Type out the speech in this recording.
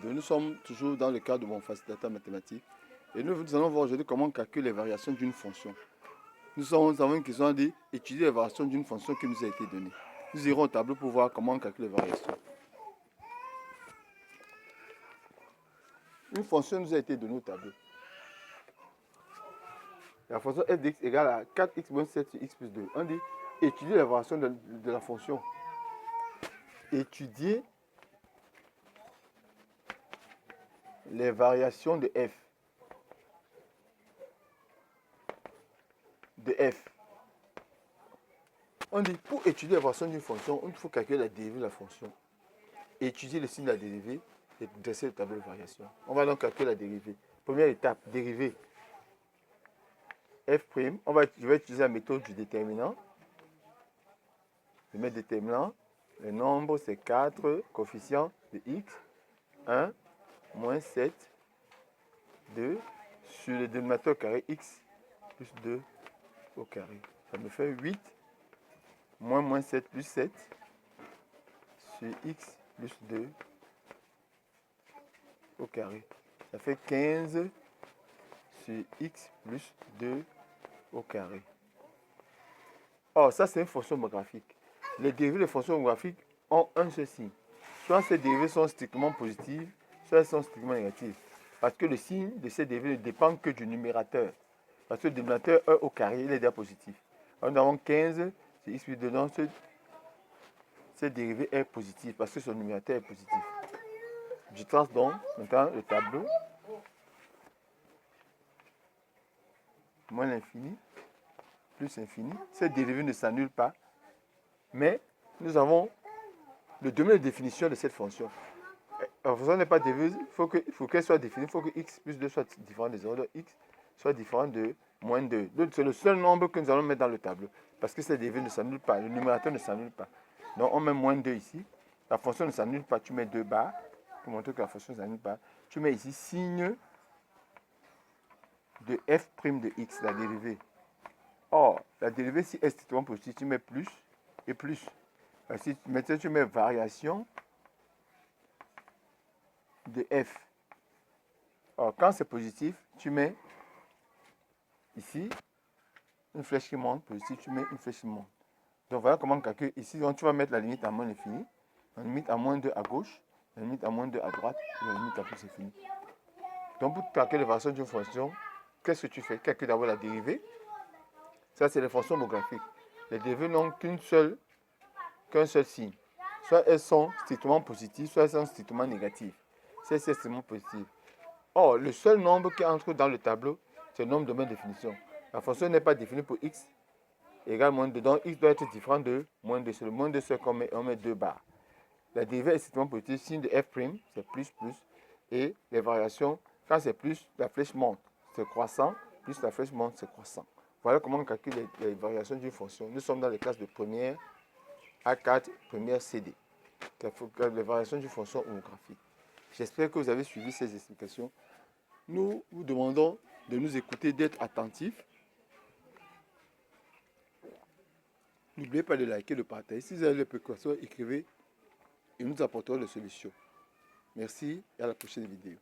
Nous sommes toujours dans le cadre de mon facilitateur mathématique et nous allons voir aujourd'hui comment calculer les variations d'une fonction. Nous avons une question à dire, étudier les variations d'une fonction qui nous a été donnée. Nous irons au tableau pour voir comment calculer les variations. Une fonction nous a été donnée au tableau. La fonction f de x égale à 4x moins 7 sur x plus 2. On dit étudier les variations de la fonction. Étudier les variations de f. On dit pour étudier les variations d'une fonction, il faut calculer la dérivée de la fonction. Étudier le signe de la dérivée et dresser le tableau de variation. On va donc calculer la dérivée. Première étape, dérivée. F', je vais utiliser la méthode du déterminant. Je vais mettre déterminant. Le nombre c'est 4, coefficient de x, 1, moins 7, 2, sur le dénominateur carré x plus 2 au carré. Ça me fait 8, moins 7 plus 7, sur x plus 2 au carré. Ça fait 15 sur x plus 2 au carré. Or, ça c'est une fonction homographique. Les dérivées de fonctions homographiques ont un seul signe. Soit ces dérivées sont strictement positives, soit elles sont strictement négatives. Parce que le signe de ces dérivées ne dépend que du numérateur. Parce que le dénominateur 1 au carré, il est déjà positif. Alors, nous avons 15 sur x plus 2. Donc, cette dérivée est positive parce que son numérateur est positif. Je trace donc maintenant le tableau. Moins l'infini, plus l'infini. Cette dérivée ne s'annule pas. Mais nous avons le domaine de définition de cette fonction. La fonction n'est pas dérivée, il faut qu'elle soit définie. Il faut que x plus 2 soit différent de 0. Donc x soit différent de moins 2. Donc c'est le seul nombre que nous allons mettre dans le tableau. Parce que cette dérivée ne s'annule pas. Le numérateur ne s'annule pas. Donc on met moins 2 ici. La fonction ne s'annule pas. Tu mets 2 barres pour montrer que la fonction ne s'annule pas. Tu mets ici signe de f' de x, la dérivée. Or, la dérivée, si est strictement positive, tu mets plus et plus. Si maintenant tu mets variation de f. Or, quand c'est positif, tu mets ici une flèche qui monte. Positif, tu mets une flèche qui monte. Donc voilà comment on calcule. Ici, donc, tu vas mettre la limite à moins l'infini. La limite à moins 2 à gauche. La limite à moins 2 à droite. Et la limite à plus l'infini. Donc pour calculer les variations d'une fonction, qu'est-ce que tu fais? Calcule d'abord la dérivée. Ça, c'est les fonctions homographiques. Les dérivées n'ont qu'un seul signe. Soit elles sont strictement positives, soit elles sont strictement négatives. C'est strictement positif. Or, le seul nombre qui entre dans le tableau, c'est le nombre de domaine de définition. La fonction n'est pas définie pour x égale moins 2. Donc, x doit être différent de moins 2. C'est le moins 2 qu'on met, on met 2 barres. La dérivée est strictement positive. Signe de f', c'est plus. Et les variations, quand c'est plus, la flèche monte. C'est croissant. Plus la flèche monte, c'est croissant. Voilà comment on calcule les variations d'une fonction. Nous sommes dans les classes de première A4, première CD. Les variations d'une fonction homographique. J'espère que vous avez suivi ces explications. Nous vous demandons de nous écouter, d'être attentifs. N'oubliez pas de liker, de partager. Si vous avez des précautions, écrivez et nous apporterons les solutions. Merci et à la prochaine vidéo.